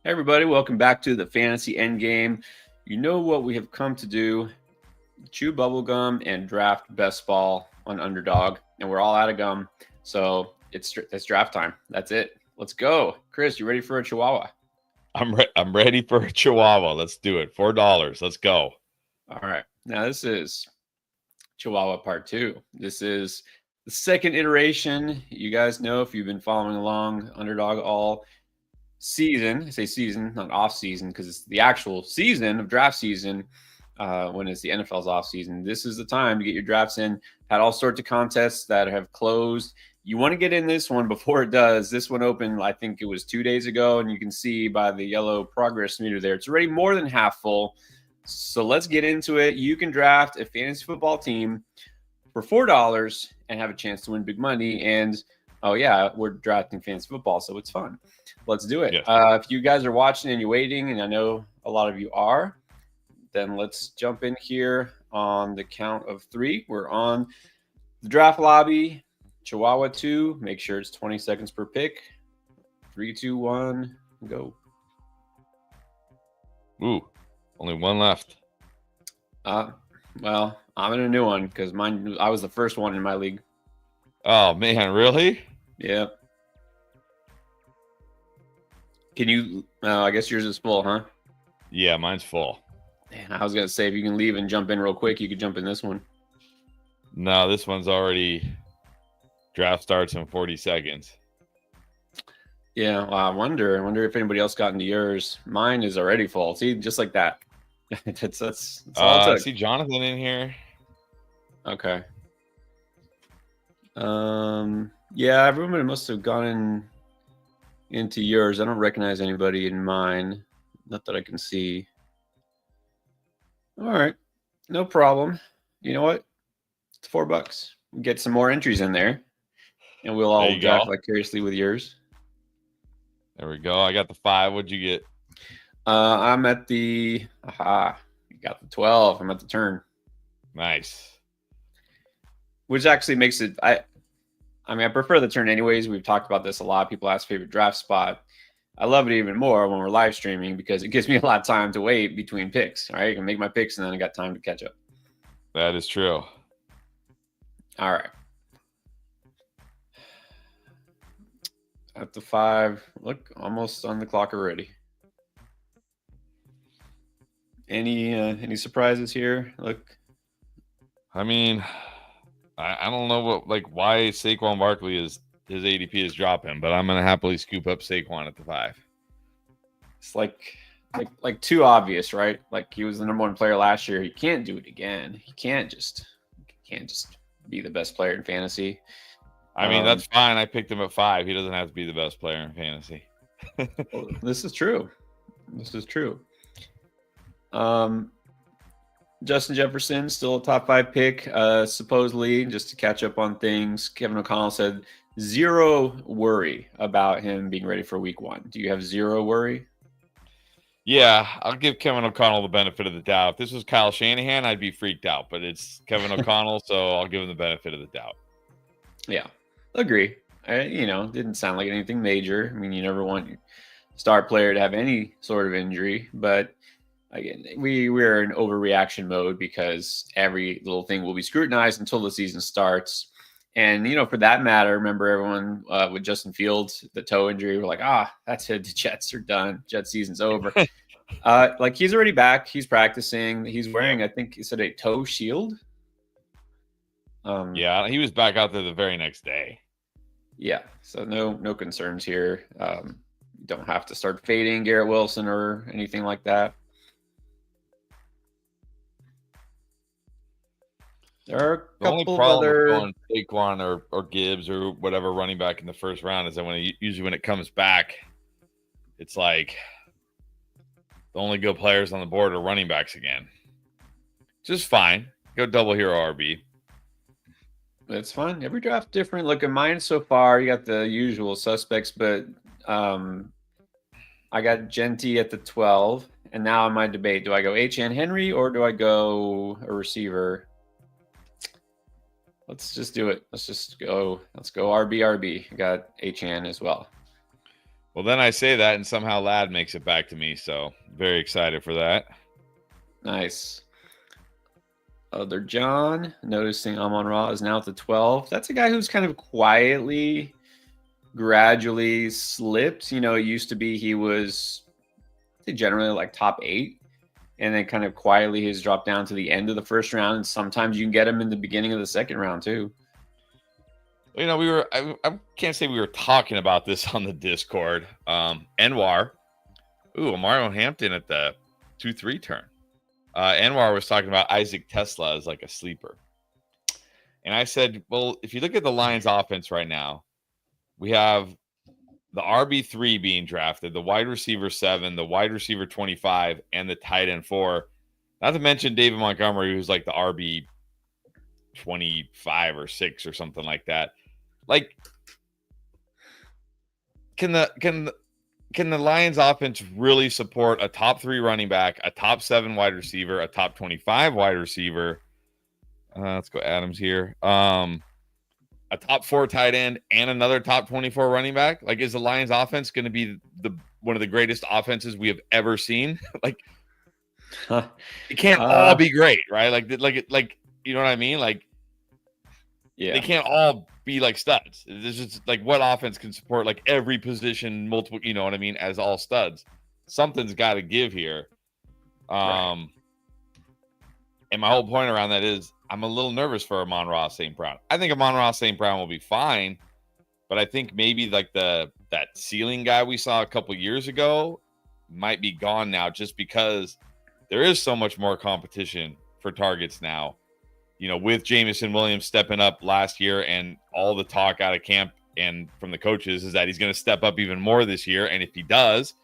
Hey everybody, welcome back to the Fantasy Endgame. You know what we have come to do: chew bubblegum and draft best ball on Underdog, and we're all out of gum, so it's draft time. That's it. Let's go, Chris. You ready for a Chihuahua? I'm ready for a Chihuahua. Let's do it. $4. Let's go. All right. Now this is Chihuahua Part Two. This is the second iteration. You guys know if you've been following along Underdog all season. I say season, not off season, because it's the actual season of draft season. When it's the NFL's off season, this is the time to get your drafts in. Had all sorts of contests that have closed. You want to get in this one before it does. This one opened, I think it was 2 days ago, and you can see by the yellow progress meter there, it's already more than half full. So let's get into it. You can draft a fantasy football team for $4 and have a chance to win big money. And oh yeah, we're drafting fantasy football, so it's fun. Let's do it. Yes. If you guys are watching and you're waiting, and I know a lot of you are, then let's jump in here on the count of three. We're on the draft lobby, Chihuahua 2. Make sure it's 20 seconds per pick. 3, 2, 1, go. Ooh, only one left. Well, I'm in a new one because I was the first one in my league. Oh man, really? Yeah. Can you? I guess yours is full, huh? Yeah, mine's full. Man, I was gonna say if you can leave and jump in real quick, you could jump in this one. No, this one's already draft starts in 40 seconds. Yeah, well, I wonder if anybody else got into yours. Mine is already full. See, just like that. That's all it I took. see Jonathan in here. Okay. Yeah, everyone must have gone into yours. I don't recognize anybody in mine. Not that I can see. All right. No problem. You know what? It's $4. Get some more entries in there, and we'll There all you draft go. vicariously with yours. There we go. I got the 5. What'd you get? I'm at the aha. You got the 12. I'm at the turn, Nice. which actually makes it. I mean, I prefer the turn anyways. We've talked about this a lot. People ask favorite draft spot. I love it even more when we're live streaming because it gives me a lot of time to wait between picks. Right, I can make my picks and then I got time to catch up. That is true. All right, at the 5. Look, almost on the clock already. Any surprises here? Look, I mean, I don't know why Saquon Barkley is his ADP is dropping, but I'm gonna happily scoop up Saquon at the 5. it's like too obvious, right? Like he was the number one player last year. He can't do it again. He can't just be the best player in fantasy. I mean, that's fine. I picked him at 5. He doesn't have to be the best player in fantasy. Well, this is true. This is true. Um, Justin Jefferson still a top 5 pick, supposedly, just to catch up on things. Kevin O'Connell said zero worry about him being ready for week 1. Do you have zero worry? Yeah, I'll give Kevin O'Connell the benefit of the doubt. If this was Kyle Shanahan, I'd be freaked out, but it's Kevin O'Connell, so I'll give him the benefit of the doubt. Yeah, agree. Didn't sound like anything major. I mean, you never want your star player to have any sort of injury, but again, we're in overreaction mode because every little thing will be scrutinized until the season starts. And for that matter, remember everyone with Justin Fields, the toe injury, we're like, that's it. The Jets are done. Jets season's over. Like he's already back. He's practicing. He's wearing, I think he said, a toe shield. Yeah, he was back out there the very next day. Yeah, so no concerns here. Don't have to start fading Garrett Wilson or anything like that. There are a The only couple of problem with other. going Saquon or Gibbs or whatever running back in the first round is that usually when it comes back, it's like the only good players on the board are running backs again. Just fine. Go double hero RB. It's fun. Every draft different. Look at mine so far. You got the usual suspects, but I got Genty at the 12, and now in my debate, do I go H.N. Henry or do I go a receiver? Let's just do it. Let's go RB. I got H.N. as well. Well, then I say that, and somehow Lad makes it back to me. So very excited for that. Nice. Other John, noticing Amon Ra is now at the 12. That's a guy who's kind of quietly, gradually slipped. You know, it used to be he was generally like top 8. And then kind of quietly he's dropped down to the end of the first round. And sometimes you can get him in the beginning of the second round too. You know, I can't say we were talking about this on the Discord. Anwar. Ooh, Mario Hampton at the 2-3 turn. Anwar was talking about Isaac Tesla as like a sleeper. And I said, well, if you look at the Lions offense right now, we have the RB3 being drafted, the wide receiver 7, the wide receiver 25, and the tight end 4. Not to mention David Montgomery, who's like the RB 25 or 6 or something like that. Like, can the Lions offense really support a top 3 running back, a top 7 wide receiver, a top 25 wide receiver? Let's go Adams here. A top 4 tight end and another top 24 running back. Like, is the Lions offense going to be one of the greatest offenses we have ever seen? Like, it can't all be great, right? Like, you know what I mean? Like, yeah, they can't all be like studs. This is like, what offense can support like every position, multiple, you know what I mean, as all studs? Something's got to give here. Right. And my whole point around that is I'm a little nervous for Amon-Ra St. Brown. I think Amon-Ra St. Brown will be fine, but I think maybe like that ceiling guy we saw a couple years ago might be gone now, just because there is so much more competition for targets now. You know, with Jameson Williams stepping up last year, and all the talk out of camp and from the coaches is that he's going to step up even more this year. And if he does,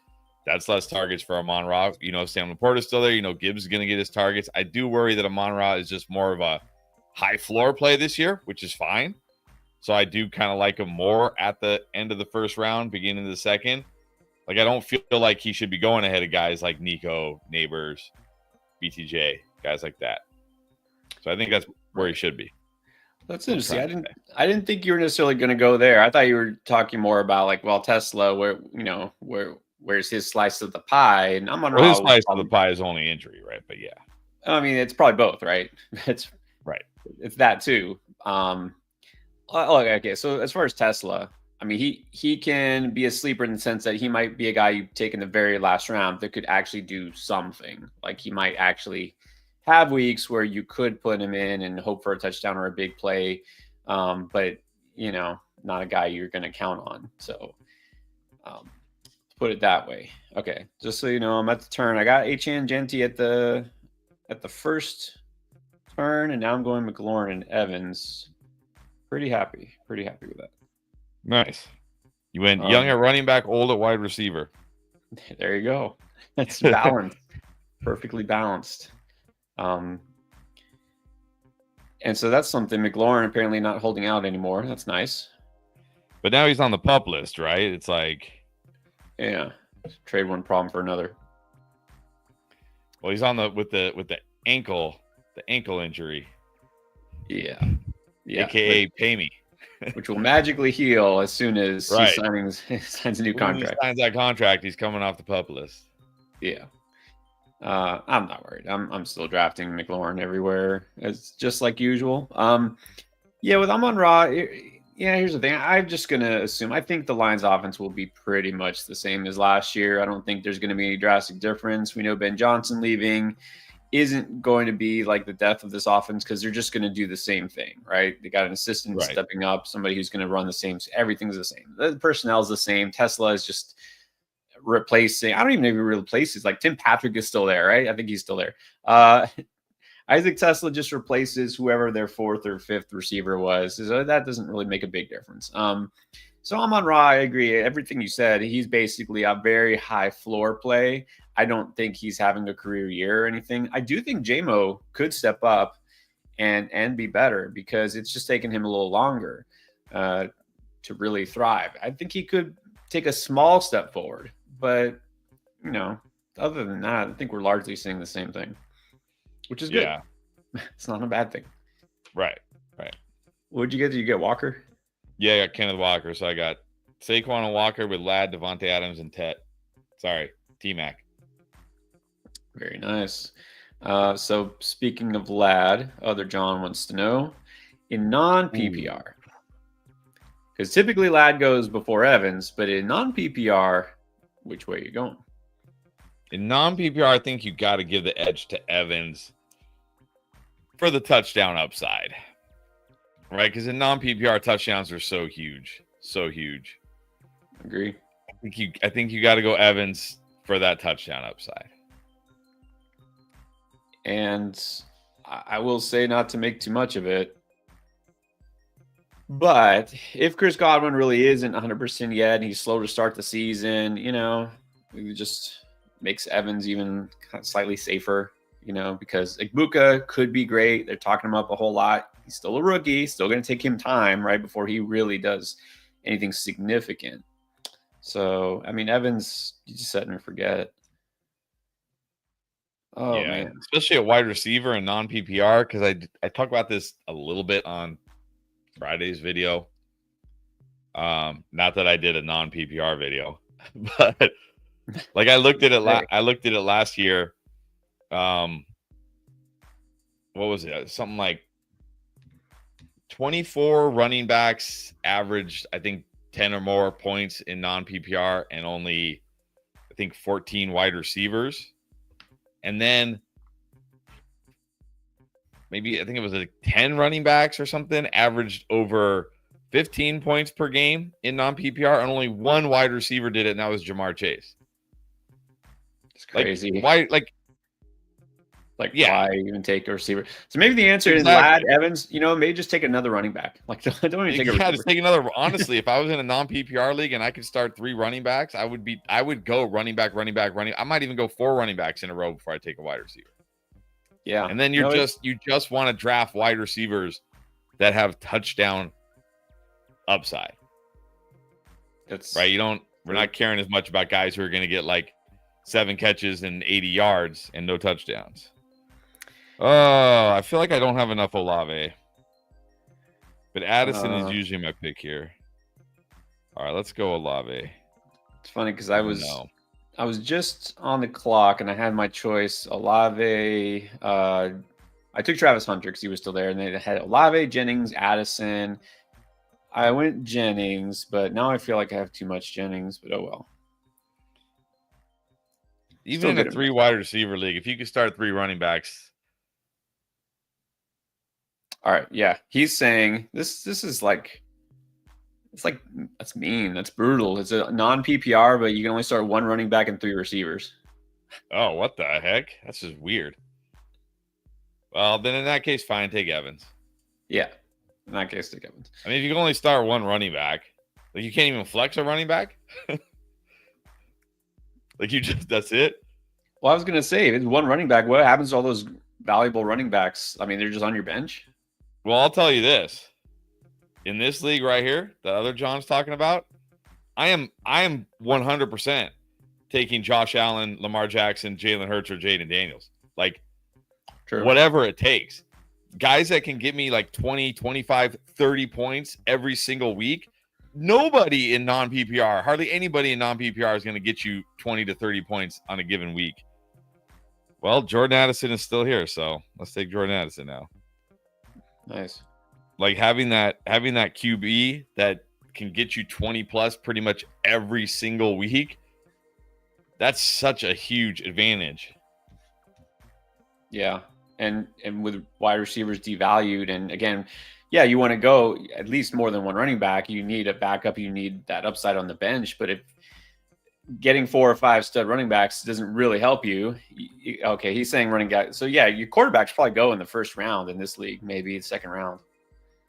that's less targets for Amon-Ra. You know, Sam Laporta's still there. You know, Gibbs is going to get his targets. I do worry that Amon-Ra is just more of a high floor play this year, which is fine. So I do kind of like him more at the end of the first round, beginning of the second. Like, I don't feel like he should be going ahead of guys like Nico, Neighbors, BTJ, guys like that. So I think that's where he should be. That's interesting. I didn't think you were necessarily going to go there. I thought you were talking more about like, well, Tesla, where's his slice of the pie? And I'm on his slice of the pie is only injury, right? But yeah, I mean, it's probably both, right? It's right. It's that too. Okay. So as far as Tesla, I mean, he can be a sleeper in the sense that he might be a guy you take in the very last round that could actually do something. Like, he might actually have weeks where you could put him in and hope for a touchdown or a big play. But, you know, not a guy you're going to count on. So put it that way. Okay. Just so you know, I'm at the turn. I got H.N. Genty at the first turn, and now I'm going McLaurin and Evans. Pretty happy with that. Nice. You went young at running back, old at wide receiver. There you go. That's balanced. Perfectly balanced. And so that's something. McLaurin apparently not holding out anymore. That's nice. But now he's on the pup list, right? It's like, yeah, trade one problem for another. Well, he's on with the ankle injury. Yeah. AKA pay me. Which will magically heal as soon as he signs a new contract. He signs that contract, he's coming off the pup list. Yeah. I'm not worried. I'm still drafting McLaurin everywhere. It's just like usual. With Amon-Ra, here's the thing. I'm just going to assume, I think the Lions offense will be pretty much the same as last year. I don't think there's going to be any drastic difference. We know Ben Johnson leaving isn't going to be like the death of this offense, because they're just going to do the same thing, right? They got an assistant stepping up, somebody who's going to run the same. Everything's the same. The personnel is the same. Tesla is just replacing. I don't even know if he replaces. Like, Tim Patrick is still there, right? I think he's still there. Isaac Tesla just replaces whoever their 4th or 5th receiver was. So that doesn't really make a big difference. So Amon-Ra, I agree. Everything you said, he's basically a very high floor play. I don't think he's having a career year or anything. I do think JMO could step up and be better, because it's just taken him a little longer to really thrive. I think he could take a small step forward, but, you know, other than that, I think we're largely seeing the same thing, which is good. Yeah. It's not a bad thing. Right. What'd you get? Did you get Walker? Yeah, I got Kenneth Walker, so I got Saquon and Walker with Ladd, Devontae Adams, and T-Mac. Very nice. So speaking of Ladd, other John wants to know in non-PPR, because typically Ladd goes before Evans, but in non-PPR, which way are you going? In non-PPR, I think you got to give the edge to Evans for the touchdown upside, right? Because in non-PPR, touchdowns are so huge, so huge. Agree. I think you got to go Evans for that touchdown upside. And I will say, not to make too much of it, but if Chris Godwin really isn't 100% yet, and he's slow to start the season, it just makes Evans even kind of slightly safer, because Igbukah could be great. They're talking him up a whole lot. He's still a rookie, still going to take him time, right, before he really does anything significant. So, I mean, Evans, you just set and forget. Oh, yeah, man. Especially a wide receiver and non-PPR, because I talked about this a little bit on Friday's video. Not that I did a non-PPR video, but like I looked at it. I looked at it last year. What was it? Something like 24 running backs averaged, I think, 10 or more points in non-PPR, and only, I think, 14 wide receivers. And then maybe I think it was like 10 running backs or something averaged over 15 points per game in non-PPR, and only one wide receiver did it, and that was Jamar Chase. It's crazy. Why even take a receiver? So maybe the answer is Ladd, Evans, may just take another running back. Like, don't even take a receiver. Just take another. Honestly, if I was in a non-PPR league and I could start 3 running backs, I would go running back. I might even go 4 running backs in a row before I take a wide receiver. Yeah. And then you just want to draft wide receivers that have touchdown upside. That's right. We're not caring as much about guys who are going to get like 7 catches and 80 yards and no touchdowns. Oh, I feel like I don't have enough Olave. But Addison is usually my pick here. All right, let's go Olave. It's funny because I was just on the clock and I had my choice. Olave. I took Travis Hunter because he was still there, and they had Olave, Jennings, Addison. I went Jennings, but now I feel like I have too much Jennings, but oh well. Even in a 3 wide receiver league, if you could start 3 running backs. All right, yeah. He's saying this is like, it's like, that's mean. That's brutal. It's a non-PPR, but you can only start 1 running back and 3 receivers. Oh, what the heck? That's just weird. Well, then in that case, fine, take Evans. Yeah. In that case, take Evans. I mean, if you can only start 1 running back, like you can't even flex a running back. That's it. Well, I was gonna say, if it's 1 running back, what happens to all those valuable running backs? I mean, they're just on your bench. Well, I'll tell you this. In this league right here, the other John's talking about, I am 100% taking Josh Allen, Lamar Jackson, Jalen Hurts, or Jaden Daniels. Like, True. Whatever it takes. Guys that can give me like 20, 25, 30 points every single week. Nobody in non-PPR, hardly anybody in non-PPR is going to get you 20 to 30 points on a given week. Well, Jordan Addison is still here, so let's take Jordan Addison now. Nice. Like having that QB that can get you 20 plus pretty much every single week. That's such a huge advantage. Yeah. And with wide receivers devalued, and again, yeah, you want to go at least more than 1 running back. You need a backup. You need that upside on the bench. But if getting 4 or 5 stud running backs doesn't really help you, okay, he's saying running back. So yeah, your quarterbacks probably go in the 1st round in this league, maybe the 2nd round.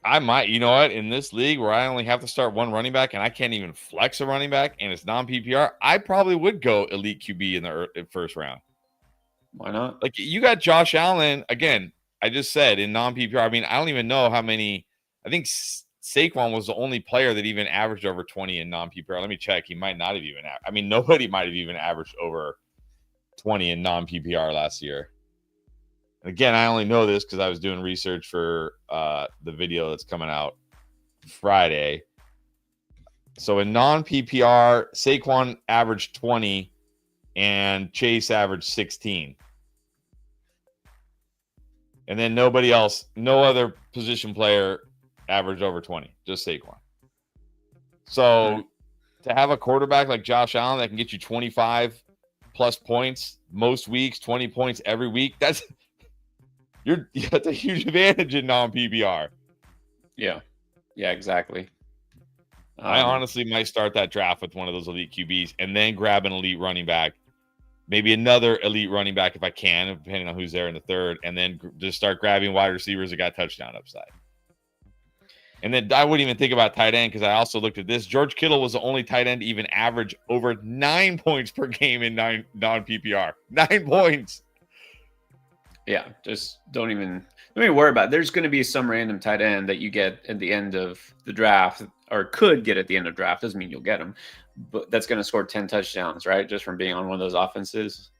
I might, you know what, in this league where I only have to start 1 running back and I can't even flex a running back and it's non-PPR, I probably would go elite QB in the 1st round. Why not? Like, you got Josh Allen, again, I just said in non-PPR. I mean, I don't even know how many. I think Saquon was the only player that even averaged over 20 in non-PPR. Let me check. He might not have even. I mean, nobody might have even averaged over 20 in non-PPR last year. And again, I only know this because I was doing research for the video that's coming out Friday. So in non-PPR, Saquon averaged 20 and Chase averaged 16. And then nobody else, no other position player averaged over 20, just Saquon. So to have a quarterback like Josh Allen that can get you 25 plus points most weeks, 20 points every week, that's a huge advantage in non-PPR. Yeah, exactly. I honestly might start that draft with one of those elite QBs and then grab an elite running back, maybe another elite running back if I can, depending on who's there in the third, and then just start grabbing wide receivers that got touchdown upside. And then I wouldn't even think about tight end because I also looked at this. George Kittle was the only tight end to even average over 9 points per game in non-PPR. 9 points. Yeah, just don't even worry about it. There's going to be some random tight end that you get at the end of the draft, or could get at the end of draft. Doesn't mean you'll get him, but that's going to score 10 touchdowns, right? Just from being on one of those offenses.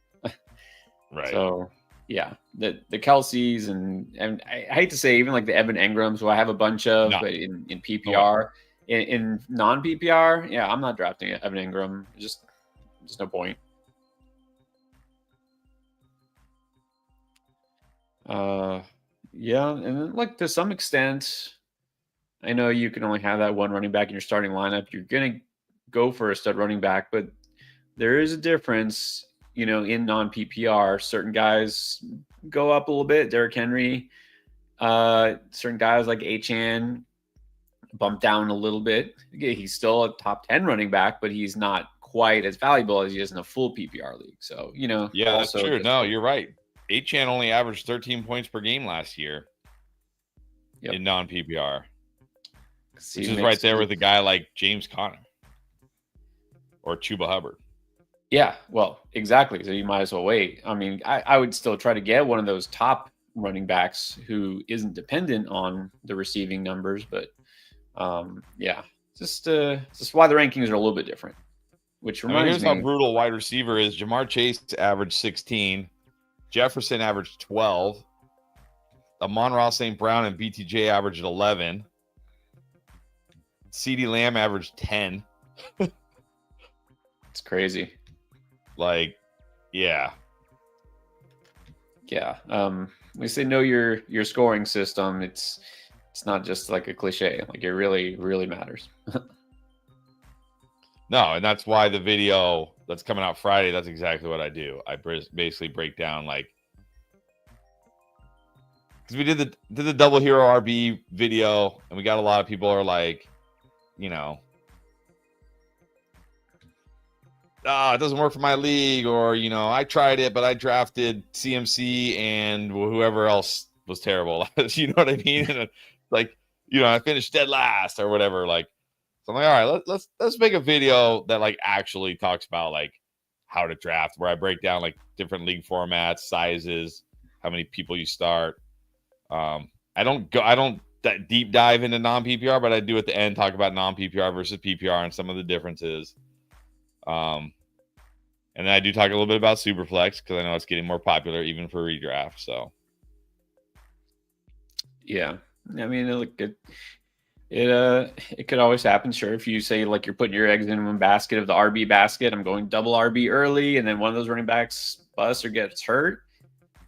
Right. So, yeah, the Kelseys and I hate to say even like the Evan Engrams, who I have a bunch of, but in PPR, in non-PPR, yeah, I'm not drafting Evan Engram. Just no point. Yeah, and like to some extent, I know you can only have that one running back in your starting lineup. You're gonna go for a stud running back, but there is a difference, in non-PPR. Certain guys go up a little bit. Derrick Henry, certain guys like Achane bump down a little bit. Again, he's still a top 10 running back, but he's not quite as valuable as he is in a full PPR league. So, yeah, that's true. No, you're right. Achane only averaged 13 points per game last year in non-PPR, which is right there with a guy like James Conner or Chuba Hubbard. Yeah, well, exactly. So you might as well wait. I mean, I would still try to get one of those top running backs who isn't dependent on the receiving numbers, but yeah, just why the rankings are a little bit different. Which reminds me, here's how brutal wide receiver is. Jamar Chase averaged 16. Jefferson averaged 12. Amon-Ra St. Brown and BTJ averaged 11. CeeDee Lamb averaged 10. It's crazy. Like, yeah. Yeah. We say know your scoring system. It's not just like a cliche. Like it really, really matters. No, and that's why the video that's coming out Friday, that's exactly what I do. I basically break down like, because we did the double hero RB video, and we got a lot of people are like, it doesn't work for my league, or I tried it, but I drafted CMC and whoever else was terrible. You know what I mean? And like, I finished dead last or whatever. Like, so I'm like, all right, let's make a video that like actually talks about like how to draft, where I break down like different league formats, sizes, how many people you start. I don't that deep dive into non-PPR, but I do at the end talk about non-PPR versus PPR and some of the differences. And then I do talk a little bit about Superflex because I know it's getting more popular even for redraft. So, yeah, I mean, it could always happen. Sure, if you say like you're putting your eggs in one basket of the RB basket, I'm going double RB early, and then one of those running backs busts or gets hurt.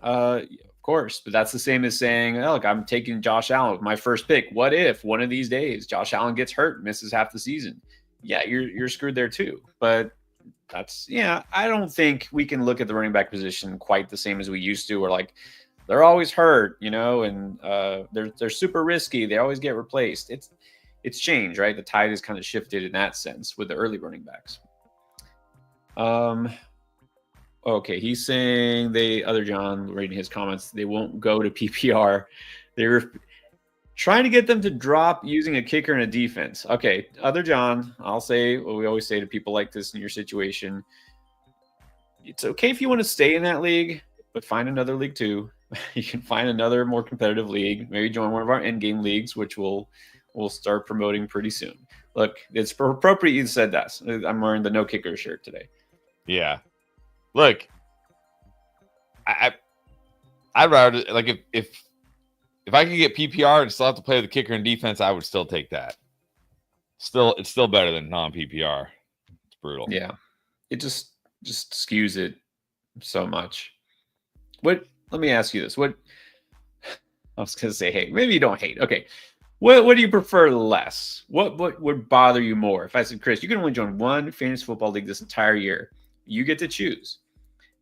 Of course, but that's the same as saying, oh, look, I'm taking Josh Allen with my first pick. What if one of these days Josh Allen gets hurt, misses half the season? Yeah, you're screwed there too. But I don't think we can look at the running back position quite the same as we used to. Where like they're always hurt, and they're super risky. They always get replaced. It's changed, right? The tide has kind of shifted in that sense with the early running backs. Okay, he's saying other John, reading his comments, they won't go to PPR. They were trying to get them to drop using a kicker and a defense. Okay, other John, I'll say what we always say to people like this in your situation. It's okay if you want to stay in that league, but find another league too. You can find another more competitive league. Maybe join one of our end game leagues, which we'll start promoting pretty soon. Look, it's appropriate you said that. I'm wearing the no kicker shirt today. Yeah. Look, I'd rather like if I could get PPR and still have to play with the kicker and defense, I would still take that. it's still better than non-PPR. It's brutal. Yeah. It just skews it so much. Let me ask you this. I was going to say hate. Maybe you don't hate. Okay. What do you prefer less? What would bother you more? If I said, Chris, you can only join one fantasy football league this entire year. You get to choose.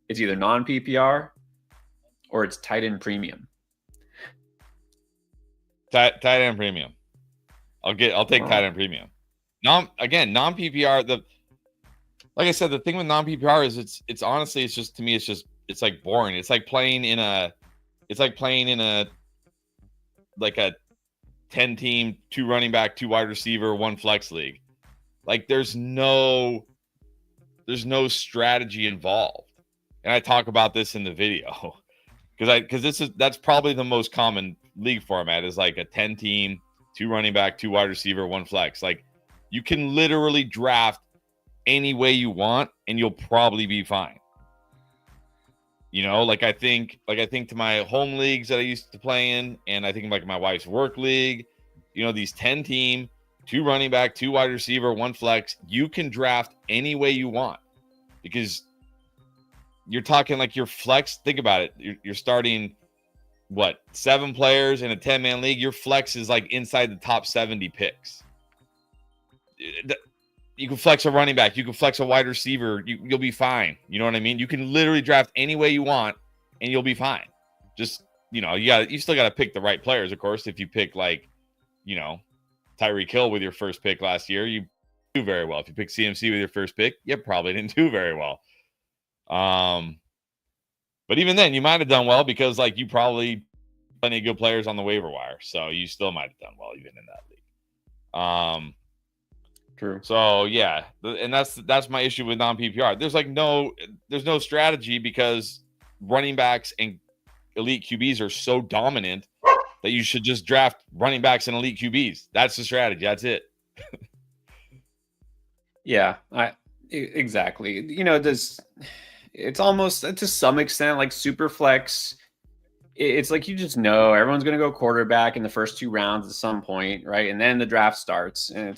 It's either non-PPR or it's tight end premium. Tight end premium. I'll take tight end premium. Non-PPR. Like I said, the thing with non-PPR is it's honestly it's like boring. It's like playing in a 10-team, 2 running back, 2 wide receiver, 1 flex league. Like there's no strategy involved. And I talk about this in the video because that's probably the most common league format is like a 10-team, 2 running back, 2 wide receiver, 1 flex. Like you can literally draft any way you want and you'll probably be fine. You know, like I think to my home leagues that I used to play in, and I think like my wife's work league, you know, these 10-team, 2 running back, 2 wide receiver, 1 flex, you can draft any way you want because you're talking like your flex. Think about it. You're starting 7 players in a 10-man league. Your flex is like inside the top 70 picks. You can flex a running back. You can flex a wide receiver. You'll be fine. You know what I mean? You can literally draft any way you want, and you'll be fine. Just, you know, you still got to pick the right players, of course. If you pick like, you know, Tyreek Hill with your first pick last year, you do very well. If you pick CMC with your first pick, you probably didn't do very well. But even then, you might have done well because like you probably plenty of good players on the waiver wire, so you still might have done well even in that league. True. So yeah, and that's my issue with non-PPR. There's no strategy because running backs and elite QBs are so dominant that you should just draft running backs and elite QBs. That's the strategy. That's it. Yeah, exactly. You know, it's almost to some extent like super flex. It's like you just know everyone's going to go quarterback in the first 2 rounds at some point, right? And then the draft starts, and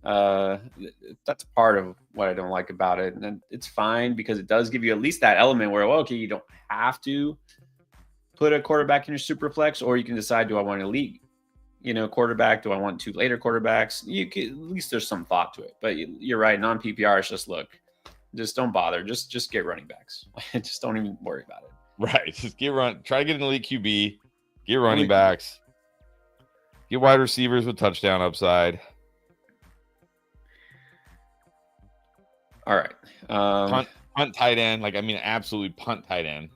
that's part of what I don't like about it. And it's fine because it does give you at least that element where, well, okay, you don't have to put a quarterback in your super flex, or you can decide, do I want an elite, you know, quarterback? Do I want 2 later quarterbacks? At least there's some thought to it. But you're right. Non-PPR is just don't bother. Just get running backs. Just don't even worry about it. Right. Just try to get an elite QB, get running backs, get wide receivers with touchdown upside. All right. Punt tight end. Absolutely punt tight end.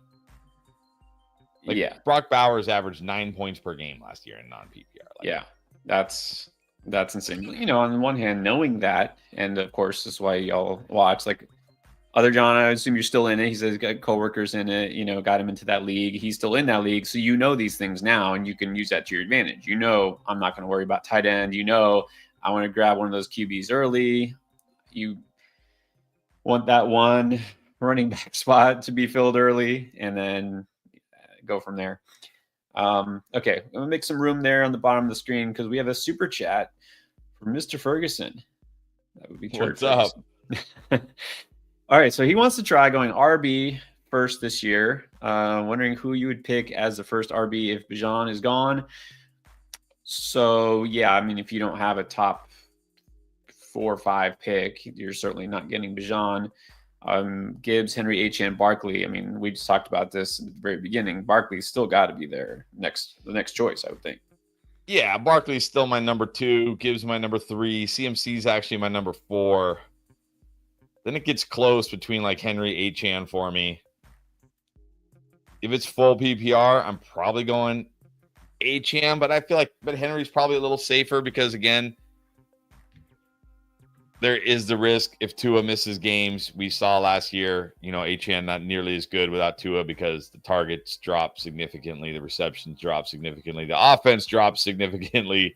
Yeah. Brock Bowers averaged 9 points per game last year in non-PPR. Yeah. That's insane. You know, on the one hand, knowing that, and of course, this is why y'all watch. Like, Other John, I assume you're still in it. He says he's got coworkers in it, you know, got him into that league. He's still in that league. So you know these things now, and you can use that to your advantage. You know, I'm not going to worry about tight end. You know, I want to grab one of those QBs early. You want that one running back spot to be filled early, and then go from there. Okay, I'm gonna make some room there on the bottom of the screen because we have a super chat from Mr. Ferguson. That would be What's up? All right, so he wants to try going RB first this year. Wondering who you would pick as the first RB if Bijan is gone. So yeah, I mean, if you don't have a top 4 or 5 pick, you're certainly not getting Bijan. Gibbs, Henry, Etienne, Barkley. I mean, we just talked about this at the very beginning. Barkley's still got to be the next choice, I would think. Yeah, Barkley's still my number 2. Gibbs my number 3. CMC's actually my number 4. Then it gets close between like Henry, Etienne for me. If it's full PPR, I'm probably going Etienne, but I feel like Henry's probably a little safer because again, there is the risk if Tua misses games. We saw last year, you know, Etienne not nearly as good without Tua because the targets drop significantly, the receptions drop significantly, the offense drops significantly.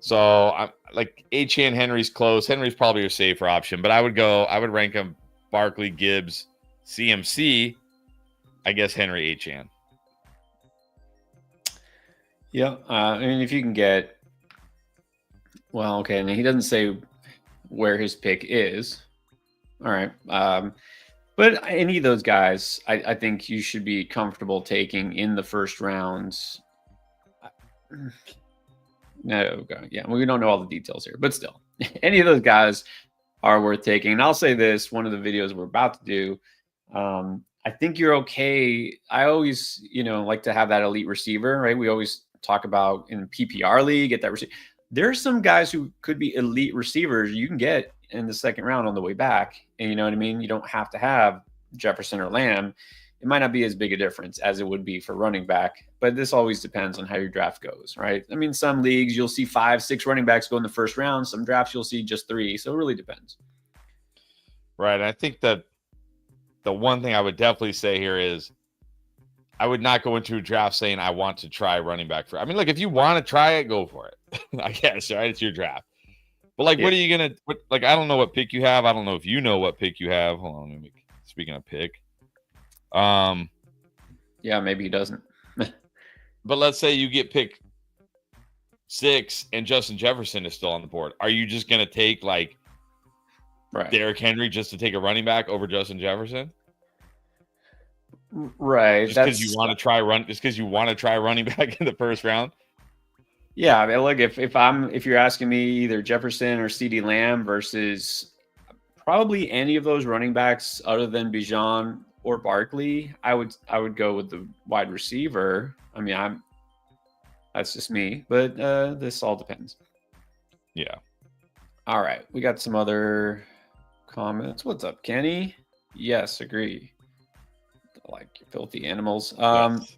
So I'm like Etienne, Henry's close. Henry's probably your safer option, but I would rank him Barkley, Gibbs, CMC, I guess Henry, Etienne. Yeah, I mean, if you can get Well, okay, and he doesn't say where his pick is. All right. But any of those guys, I think you should be comfortable taking in the first rounds. No, okay. Yeah, we don't know all the details here, but still, any of those guys are worth taking. And I'll say this: one of the videos we're about to do, I think you're okay. I always, like to have that elite receiver, right? We always talk about in PPR league, get that receiver. There's some guys who could be elite receivers you can get in the second round on the way back, and you know what I mean. You don't have to have Jefferson or Lamb. It might not be as big a difference as it would be for running back, but this always depends on how your draft goes, right? I mean, some leagues you'll see 5, 6 running backs go in the first round. Some drafts you'll see just 3. So it really depends. Right. I think that the one thing I would definitely say here is I would not go into a draft saying I want to try running back for. I mean, look, if you want to try it, go for it. I guess, right? It's your draft. But like, what are you gonna? Like, I don't know what pick you have. I don't know if you know what pick you have. Hold on, let me. Speaking of pick, yeah, maybe he doesn't. But let's say you get pick 6 and Justin Jefferson is still on the board. Are you just gonna take like Derrick Henry just to take a running back over Justin Jefferson? Right. Just because you want to try running back in the first round. Yeah, I mean, look, if you're asking me either Jefferson or CeeDee Lamb versus probably any of those running backs other than Bijan or Barkley, I would go with the wide receiver. I mean, that's just me, but this all depends. Yeah. All right, we got some other comments. What's up, Kenny? Yes, agree. Like your filthy animals. Yes.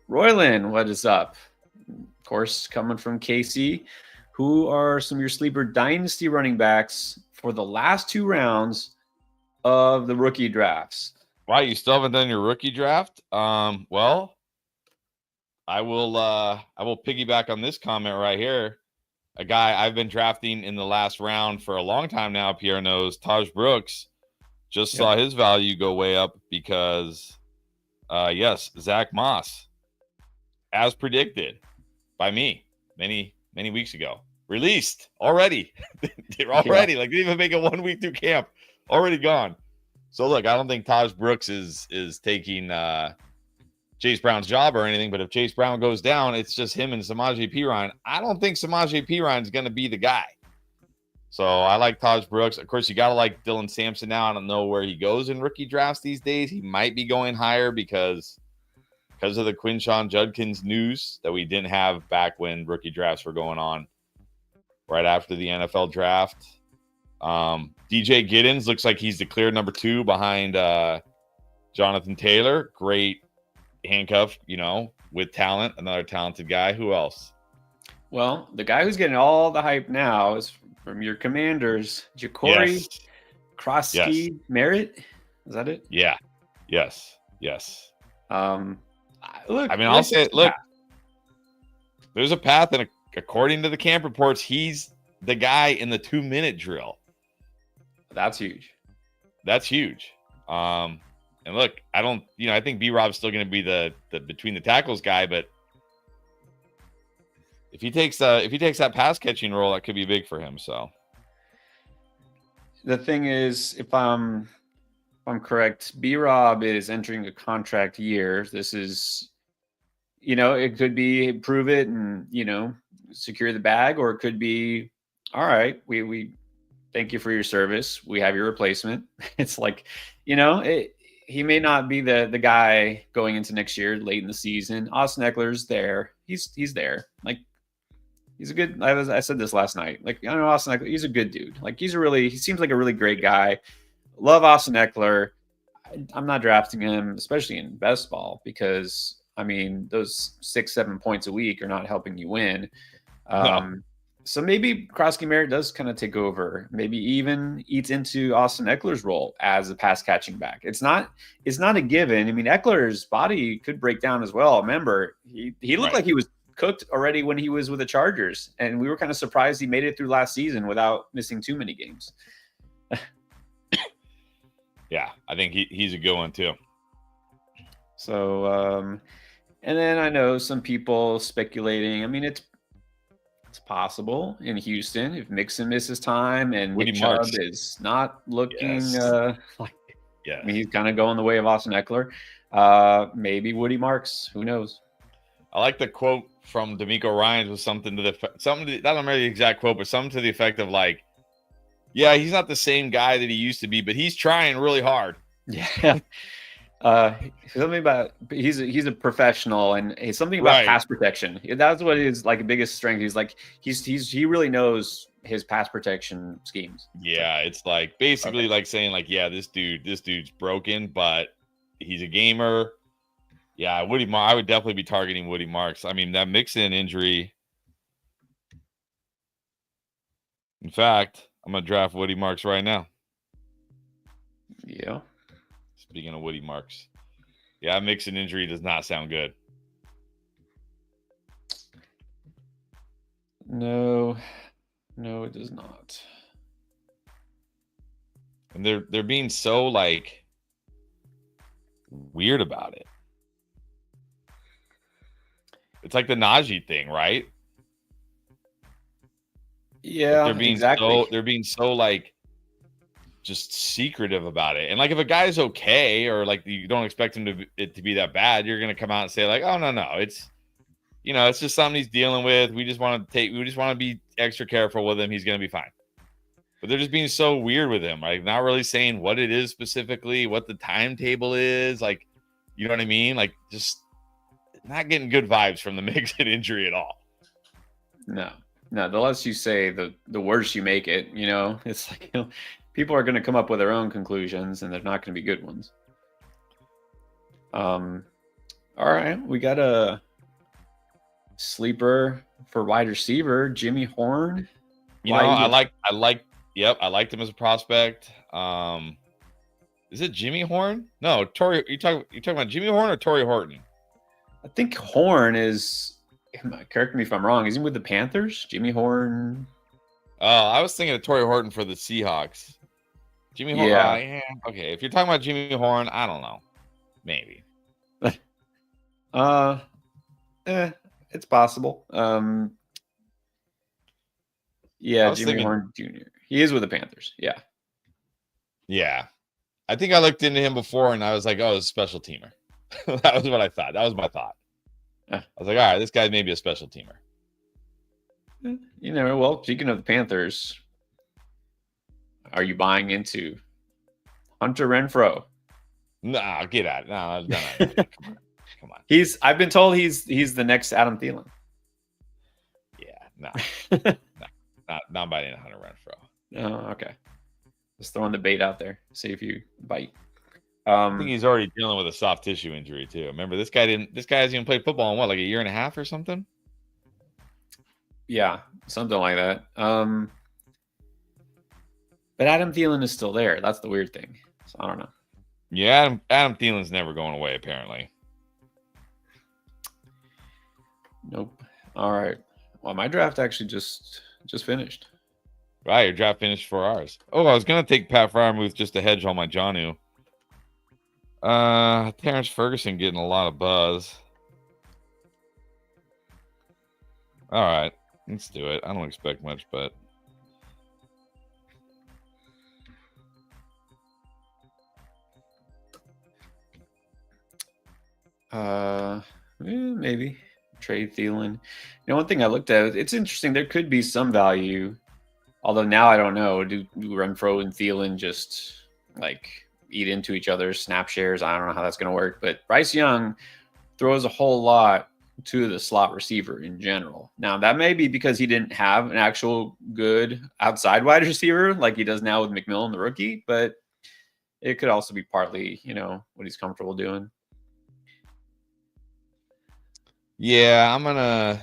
Royland, what is up? Of course, coming from KC. Who are some of your sleeper dynasty running backs for the last 2 rounds of the rookie drafts? Why, you still haven't done your rookie draft? Well, I will piggyback on this comment right here. A guy I've been drafting in the last round for a long time now, Pierre knows, Taj Brooks, just saw his value go way up because, yes, Zach Moss, as predicted by me many weeks ago, released already. They're already like, didn't even make a 1 week through camp, already gone. So look, I don't think Taj Brooks is taking Chase Brown's job or anything, but if Chase Brown goes down, it's just him and Samaje Perine. I don't think Samaje Perine is going to be the guy. So I like Taj Brooks. Of course, you got to like Dylan Sampson now. I don't know where he goes in rookie drafts these days. He might be going higher because of the Quinshon Judkins news that we didn't have back when rookie drafts were going on right after the NFL draft. DJ Giddens looks like he's the clear number 2 behind Jonathan Taylor. Great handcuff, with talent. Another talented guy. Who else? Well, the guy who's getting all the hype now is from your Commanders, Ja'Cory Krosky Merritt. Is that it? Yeah. Yes. Look, I mean, I'll say, look, there's a path, and according to the camp reports, he's the guy in the 2-minute drill. That's huge. And look, I think B-Rob's still going to be the between the tackles guy, but if he takes that pass catching role, that could be big for him. So the thing is, if I'm correct, B-Rob is entering a contract year. This is, it could be prove it and, secure the bag, or it could be, all right, we thank you for your service. We have your replacement. It's like, he may not be the guy going into next year late in the season. Austin Eckler's there. He's there. Like, he's a good. I said this last night. Like, I know Austin Eckler. He's a good dude. Like, he seems like a really great guy. Love Austin Eckler. I'm not drafting him, especially in best ball, because I mean those 6-7 points a week are not helping you win. No. So maybe Krosky Merritt does kind of take over, maybe even eats into Austin Eckler's role as a pass catching back. It's not a given. I mean, Eckler's body could break down as well. Remember, he looked like he was cooked already when he was with the Chargers, and we were kind of surprised he made it through last season without missing too many games. Yeah, I think he's a good one too. So, and then I know some people speculating. I mean, it's It's possible in Houston if Mixon misses time and Woody Nick Marks. Chubb is not looking Yes. like. Yeah. I mean, he's kind of going the way of Austin Eckler. Maybe Woody Marks. Who knows? I like the quote from D'Amico Ryans was something to the I don't remember the exact quote, but something to the effect of like, yeah, he's not the same guy that he used to be, but he's trying really hard. Yeah. Something about he's a professional and something about Right. pass protection. That's what his like biggest strength. He's like he really knows his pass protection schemes. Yeah, it's like basically like saying like, yeah, this dude's broken, but he's a gamer. Yeah, I would definitely be targeting Woody Marks. I mean, that Mixon injury. In fact, I'm gonna draft Woody Marks right now. Yeah. Speaking of Woody Marks, yeah, Mixon injury does not sound good. No, it does not. And they're being so like weird about it. It's like the Najee thing, right? Yeah, like they're being so like just secretive about it. And like if a guy's okay or like you don't expect him to be that bad, you're gonna come out and say like, oh no, it's it's just something he's dealing with. We just want to be extra careful with him. He's gonna be fine. But they're just being so weird with him, like not really saying what it is specifically, what the timetable is, like you know what I mean? Like just not getting good vibes from the Mixon injury at all. No, the less you say, the worse you make it. It's like people are going to come up with their own conclusions, and they're not going to be good ones. All right, we got a sleeper for wide receiver, Jimmy Horn. I liked him as a prospect. Is it Jimmy Horn? No, Torrey. You talking about Jimmy Horn or Torrey Horton? I think Horn is. Correct me if I'm wrong. Is he with the Panthers? Jimmy Horn. Oh, I was thinking of Torrey Horton for the Seahawks. Jimmy Horn. Yeah. Okay. If you're talking about Jimmy Horn, I don't know. Maybe. It's possible. Yeah, Jimmy Horn Jr. He is with the Panthers. Yeah. Yeah. I think I looked into him before and I was like, oh, it's a special teamer. That was what I thought. That was my thought. I was like, all right, this guy may be a special teamer. Well, speaking of the Panthers, are you buying into Hunter Renfrow? Nah, get at it. No, come on. I've been told he's the next Adam Thielen. Yeah, no. Not biting Hunter Renfrow. Oh, okay. Just throwing the bait out there. See if you bite. I think he's already dealing with a soft tissue injury too. Remember, this guy hasn't even played football in what, like a year and a half or something? Yeah, something like that. But Adam Thielen is still there. That's the weird thing. So I don't know. Yeah, Adam Thielen's never going away, apparently. Nope. All right. Well, my draft actually just finished. Right, your draft finished for ours. Oh, I was gonna take Pat Fryermuth just to hedge all my Jonnu. Terrence Ferguson getting a lot of buzz. All right, let's do it. I don't expect much, but maybe trade Thielen. One thing I looked at, it's interesting. There could be some value, although now I don't know. Do Renfrow and Thielen just like eat into each other's snap shares? I don't know how that's going to work. But Bryce Young throws a whole lot to the slot receiver in general. Now that may be because he didn't have an actual good outside wide receiver like he does now with McMillan, the rookie. But it could also be partly, what he's comfortable doing. Yeah, I'm gonna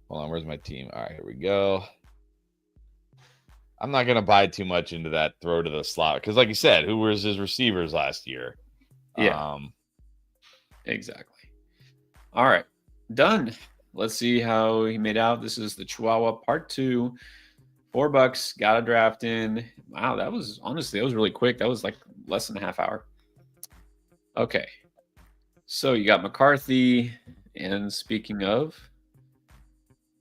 hold on. Where's my team? All right, here we go. I'm not gonna buy too much into that throw to the slot because, like you said, who was his receivers last year? Yeah, exactly. All right, done. Let's see how he made out. This is the Chihuahua Part 2. $4. Got a draft in. Wow, that was really quick. That was like less than a half hour. Okay. So you got McCarthy, and speaking of,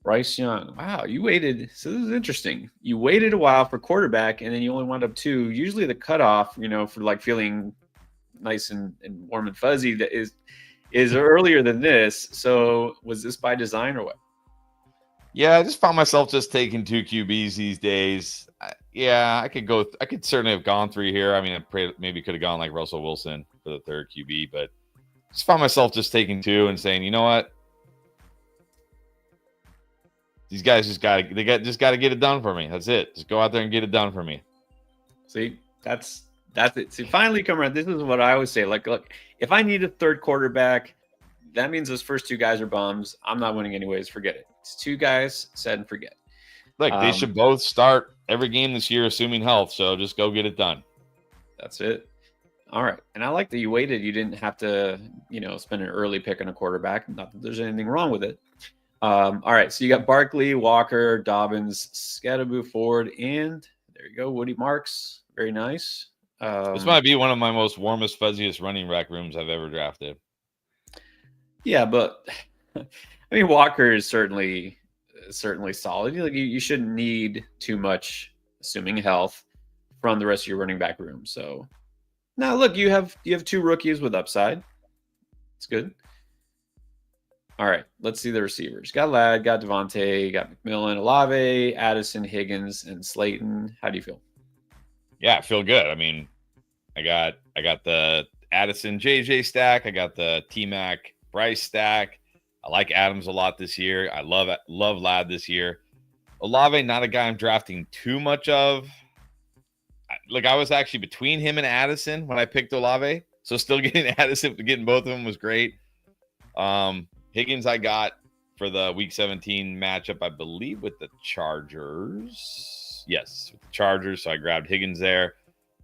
Bryce Young. Wow, you waited. So this is interesting. You waited a while for quarterback, and then you only wound up 2. Usually the cutoff, for like feeling nice and warm and fuzzy, that is earlier than this. So was this by design or what? Yeah, I just found myself just taking 2 QBs these days. I could certainly have gone 3 here. I mean, maybe could have gone like Russell Wilson for the 3rd QB, but just found myself just taking 2 and saying, you know what? These guys just got to get it done for me. That's it. Just go out there and get it done for me. See, that's it. So finally come around. This is what I always say. Like, look, if I need a 3rd quarterback, that means those first 2 guys are bums. I'm not winning anyways. Forget it. It's 2 guys, set and forget. Look, they should both start every game this year, assuming health. So just go get it done. That's it. All right. And I like that you waited. You didn't have to, spend an early pick on a quarterback. Not that there's anything wrong with it. All right. So you got Barkley, Walker, Dobbins, Scatterboo, Ford, and there you go, Woody Marks. Very nice. This might be one of my most warmest, fuzziest running back rooms I've ever drafted. Yeah, but I mean, Walker is certainly solid. Like you shouldn't need too much, assuming health, from the rest of your running back room. So now, look, you have 2 rookies with upside. It's good. All right, let's see the receivers. Got Ladd, got Devontae, got McMillan, Olave, Addison, Higgins, and Slayton. How do you feel? Yeah, I feel good. I mean, I got the Addison JJ stack. I got the T-Mac Bryce stack. I like Adams a lot this year. I love Ladd this year. Olave, not a guy I'm drafting too much of. Look, I was actually between him and Addison when I picked Olave. So still getting both of them was great. Higgins I got for the Week 17 matchup, I believe, with the Chargers. Yes, with the Chargers. So I grabbed Higgins there.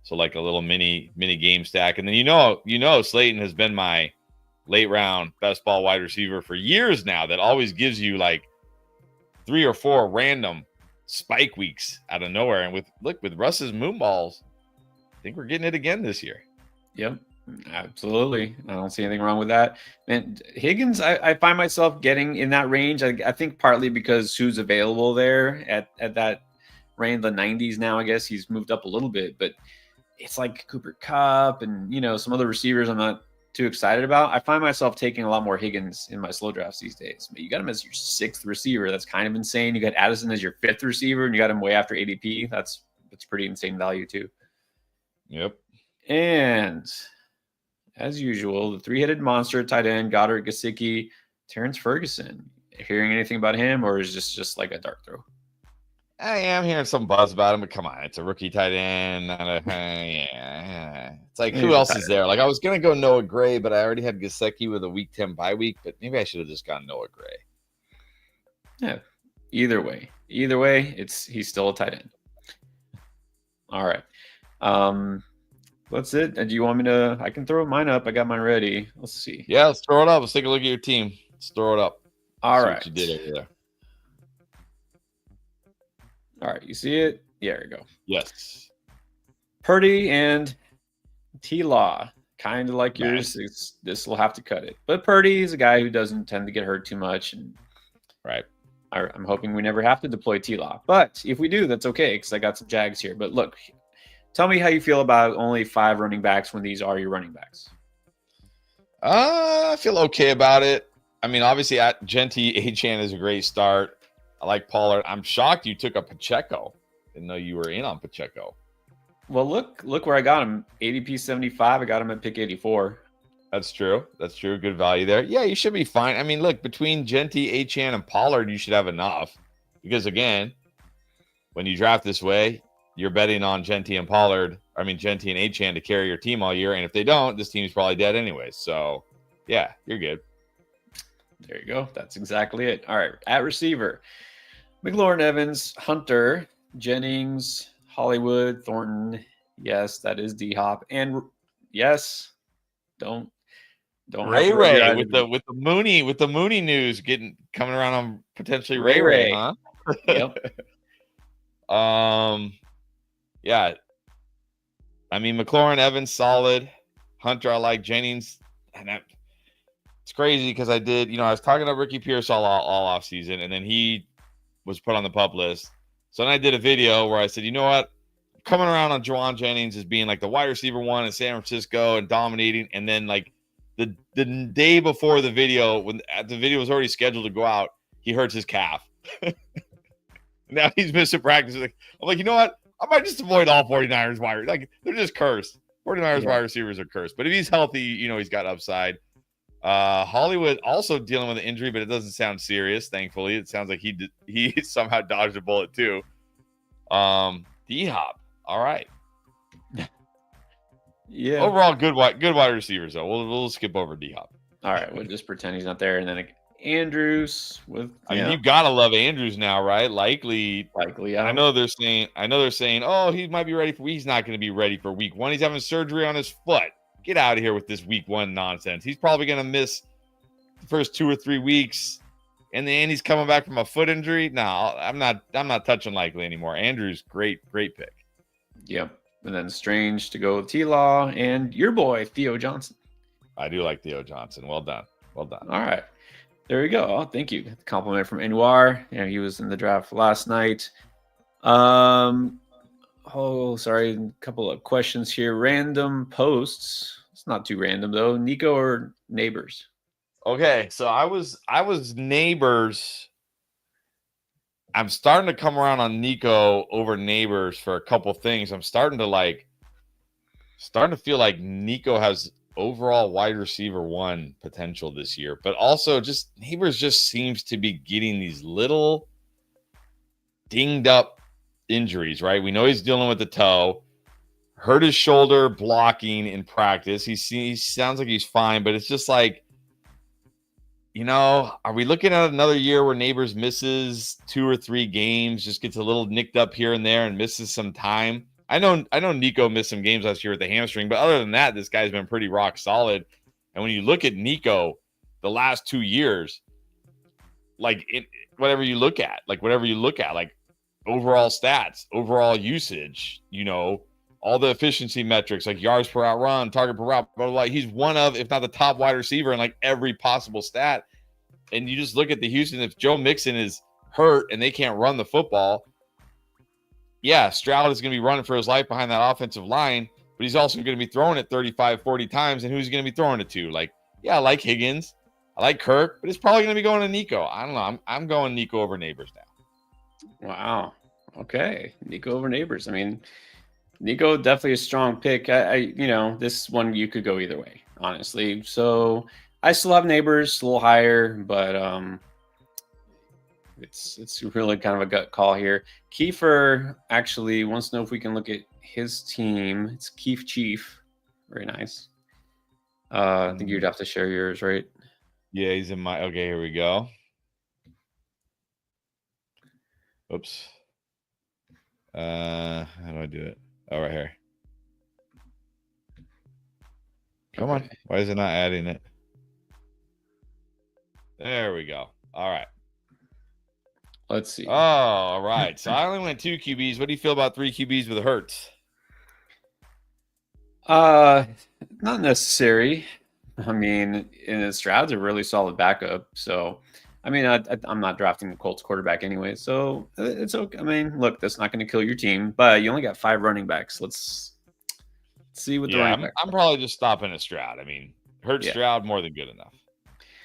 So like a little mini game stack. And then you know Slayton has been my late round best ball wide receiver for years now, that always gives you like 3 or 4 random spike weeks out of nowhere. And with Russ's moon balls, I think we're getting it again this year. Yep. Absolutely. I don't see anything wrong with that. And Higgins, I find myself getting in that range. I think partly because who's available there at that range, the 90s now, I guess he's moved up a little bit, but it's like Cooper Kupp and, some other receivers I'm not too excited about. I find myself taking a lot more Higgins in my slow drafts these days. But you got him as your 6th receiver. That's kind of insane. You got Addison as your 5th receiver and you got him way after ADP. That's pretty insane value too. Yep. And as usual, the 3-headed monster tight end, Goddard, Gesicki, Terrence Ferguson. Hearing anything about him, or is this just like a dart throw? I am hearing some buzz about him, but come on, it's a rookie tight end. Yeah. It's like, who else is there? Like, I was going to go Noah Gray, but I already had Gesicki with a Week 10 bye week, but maybe I should have just gone Noah Gray. Yeah. Either way, he's still a tight end. All right. That's it. Do you want me to? I can throw mine up. I got mine ready. Let's see. Yeah, let's throw it up. Let's take a look at your team. Let's throw it up. All right. What you did over there. All right. You see it? There you go. Yes. Purdy and T-Law. Kind of like yours. This will have to cut it. But Purdy is a guy who doesn't tend to get hurt too much. And right. I'm hoping we never have to deploy T-Law. But if we do, that's okay because I got some Jags here. But look. Tell me how you feel about only 5 running backs when these are your running backs. I feel okay about it. I mean, obviously, Genty Achane is a great start. I like Pollard. I'm shocked you took a Pacheco. Didn't know you were in on Pacheco. Well, look where I got him. ADP 75. I got him at pick 84. That's true. Good value there. Yeah, you should be fine. I mean, look, between Genty, Achane, and Pollard, you should have enough. Because, again, when you draft this way, you're betting on Genty and Achane to carry your team all year. And if they don't, this team's probably dead anyways. So, yeah, you're good. There you go. That's exactly it. All right. At receiver, McLaurin, Evans, Hunter, Jennings, Hollywood, Thornton. Yes, that is D-Hop. And yes, don't Ray with the Mooney news coming around on potentially Ray, huh? Yep. Yeah. I mean, McLaurin, Evans, solid. Hunter, I like. Jennings, and it's crazy because I was talking to Ricky Pierce all off season, and then he was put on the pup list. So then I did a video where I said, you know what? Coming around on Juwan Jennings as being like the wide receiver one in San Francisco and dominating. And then like the day before the video, when the video was already scheduled to go out, he hurts his calf. Now he's missing practice. I'm like, you know what? I might just avoid all 49ers wide. Like, they're just cursed. 49ers wide receivers are cursed. But if he's healthy, he's got upside. Hollywood also dealing with an injury, but it doesn't sound serious. Thankfully, it sounds like he somehow dodged a bullet too. D-Hop, all right. Yeah. Overall, good wide receivers though. We'll skip over D-Hop. All right, we'll just pretend he's not there, and then Andrews with. I mean, you gotta love Andrews now, right? Likely. Yeah. I know they're saying, oh, he might be ready for. He's not going to be ready for week 1. He's having surgery on his foot. Get out of here with this week 1 nonsense. He's probably going to miss the first 2 or 3 weeks, and then he's coming back from a foot injury. No, I'm not touching Likely anymore. Andrews, great pick. Yep. And then Strange to go with T-Law and your boy Theo Johnson. I do like Theo Johnson. Well done. All right. There we go. Oh, thank you. Compliment from Anwar. He was in the draft last night. Sorry. A couple of questions here. Random posts. It's not too random though. Nico or Neighbors? Okay, so I was Neighbors. I'm starting to come around on Nico over Neighbors for a couple things. I'm starting to feel like Nico has overall wide receiver 1 potential this year, but also just Neighbors just seems to be getting these little dinged up injuries, right? We know he's dealing with the toe, hurt his shoulder blocking in practice. He sounds like he's fine, but it's just like, are we looking at another year where Neighbors misses 2 or 3 games, just gets a little nicked up here and there and misses some time? I know Nico missed some games last year with the hamstring, but other than that, this guy's been pretty rock solid. And when you look at Nico the last 2 years, whatever you look at, like overall stats, overall usage, all the efficiency metrics, like yards per out run, target per route, blah, blah, blah. He's one of, if not the top wide receiver in like every possible stat. And you just look at the Houston, if Joe Mixon is hurt and they can't run the football, yeah, Stroud is going to be running for his life behind that offensive line, but he's also going to be throwing it 35, 40 times. And who's he going to be throwing it to? I like Higgins. I like Kirk, but it's probably going to be going to Nico. I don't know. I'm going Nico over Neighbors now. Wow. Okay. Nico over Neighbors. I mean, Nico, definitely a strong pick. This one you could go either way, honestly. So I still have Neighbors a little higher, but it's really kind of a gut call here. Kiefer actually wants to know if we can look at his team. It's Keef Chief. Very nice. I think you'd have to share yours, right? Yeah, he's in my. Okay, here we go. Oops. How do I do it? Oh, right here. Come on. Why is it not adding it? There we go. All right. Let's see. Oh, all right. So I only went 2 QBs. What do you feel about 3 QBs with Hurts? Not necessary. I mean, and Stroud's a really solid backup. So, I mean, I'm not drafting the Colts quarterback anyway. So it's okay. I mean, look, that's not going to kill your team, but you only got 5 running backs. Let's see what the running back. I'm probably just stopping at Stroud. I mean, Hurts, Stroud, more than good enough.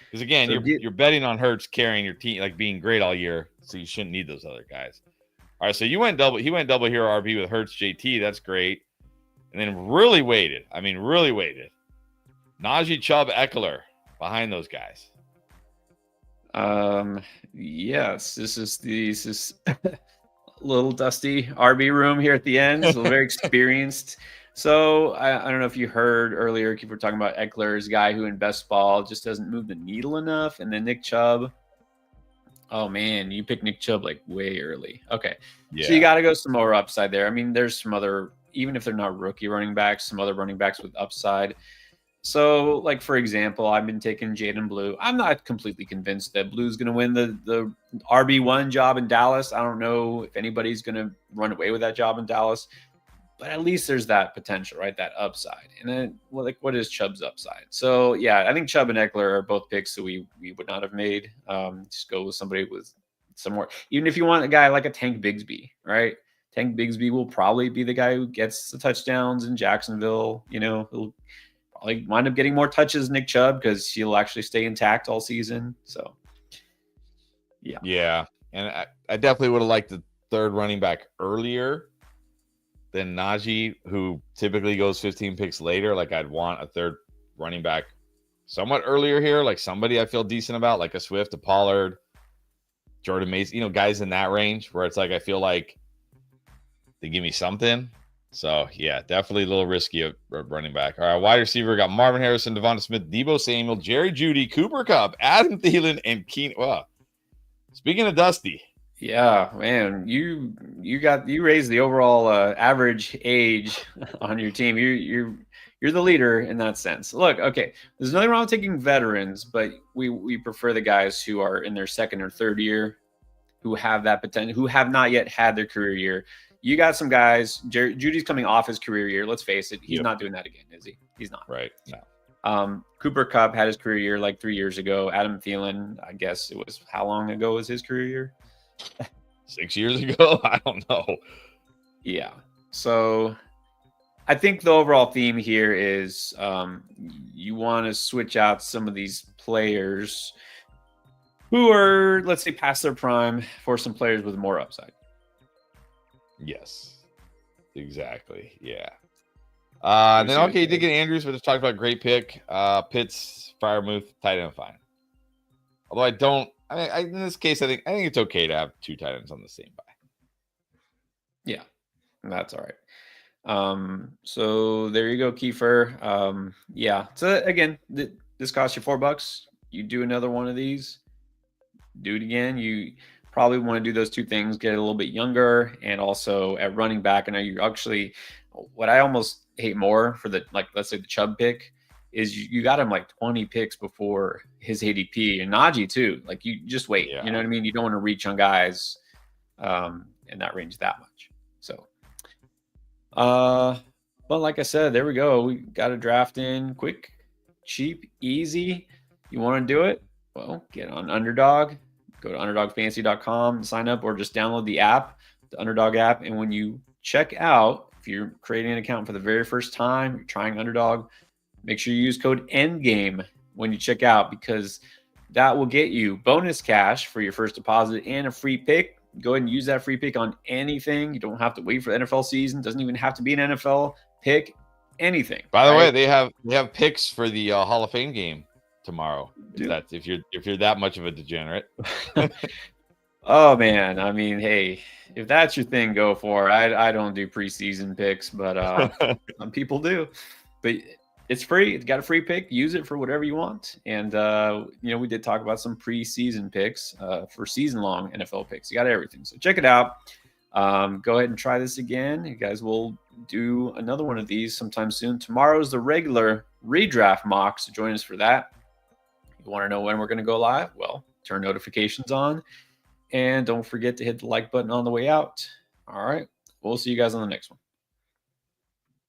Because again, so you're betting on Hurts carrying your team, like being great all year, so you shouldn't need those other guys. All right, so you went double. He went double hero RB with Hurts, JT. That's great. And then really waited. Najee, Chubb, Eckler behind those guys. Yes, this is a little dusty RB room here at the end. So very experienced. So I don't know if you heard earlier, we were talking about Eckler's guy who in best ball just doesn't move the needle enough. And then Nick Chubb. Oh man, you picked Nick Chubb like way early. Okay. Yeah. So you got to go some more upside there. I mean, there's some other, even if they're not rookie running backs, some other running backs with upside. So, like, for example, I've been taking Jaden Blue. I'm not completely convinced that Blue's going to win the RB1 job in Dallas. I don't know if anybody's going to run away with that job in Dallas. but at least there's that potential, right? That upside. And then, well, like, what is Chubb's upside? So yeah, I think Chubb and Eckler are both picks that we would not have made. Just go with somebody with somewhere. Even if you want a guy like a Tank Bigsby, right? Tank Bigsby will probably be the guy who gets the touchdowns in Jacksonville. He'll probably wind up getting more touches than Nick Chubb because he'll actually stay intact all season. So yeah, and I definitely would have liked the third running back earlier than Najee, who typically goes 15 picks later. Like, I'd want a third running back somewhat earlier here, like somebody I feel decent about, like a Swift, a Pollard, Jordan Mason, guys in that range where it's like I feel like they give me something. So yeah, definitely a little risky at running back. All right, wide receiver got Marvin Harrison, Devonta Smith, Deebo Samuel, Jerry Jeudy, Cooper Kupp, Adam Thielen, and Keenan. Well, speaking of Dusty. Yeah, man, you raised the overall average age on your team. You're the leader in that sense. Look, okay, there's nothing wrong with taking veterans, but we prefer the guys who are in their second or third year, who have that potential, who have not yet had their career year. You got some guys. Judy's coming off his career year. Let's face it, he's not doing that again, is he? He's not. Right. No. Cooper Kupp had his career year like 3 years ago. Adam Thielen, I guess it was, how long ago was his career year? 6 years ago? I don't know. Yeah. So I think the overall theme here is you want to switch out some of these players who are, let's say, past their prime for some players with more upside. Yes. Exactly. Yeah. Then, okay, you did get Andrews, but just talked about great pick. Pitts, Freiermuth, tight end, fine. Although in this case, I think it's okay to have two tight ends on the same buy. Yeah, that's all right. So there you go, Kiefer. Yeah. So again, this costs you $4. You do another one of these, do it again. You probably want to do those two things: get a little bit younger, and also at running back. I know you actually, what I almost hate more for let's say the Chubb pick, is you got him like 20 picks before his ADP, and Najee too. Like, you just wait. Yeah. You know what I mean? You don't want to reach on guys in that range that much. So, but like I said, there we go. We got a draft in quick, cheap, easy. You want to do it? Well, get on Underdog. Go to underdogfantasy.com, sign up, or just download the app, the Underdog app. And when you check out, if you're creating an account for the very first time, you're trying Underdog, make sure you use code ENDGAME when you check out, because that will get you bonus cash for your first deposit and a free pick. Go ahead and use that free pick on anything. You don't have to wait for the NFL season. Doesn't even have to be an NFL pick. Anything. By the way, they have picks for the Hall of Fame game tomorrow. If you're that much of a degenerate. Oh man, I mean, hey, if that's your thing, go for it. I don't do preseason picks, but some people do. But it's free. It's got a free pick. Use it for whatever you want. And we did talk about some preseason picks for season-long NFL picks. You got everything. So check it out. Go ahead and try this again. You guys will do another one of these sometime soon. Tomorrow's the regular redraft mock, so join us for that. You want to know when we're going to go live? Well, turn notifications on. And don't forget to hit the like button on the way out. All right. We'll see you guys on the next one.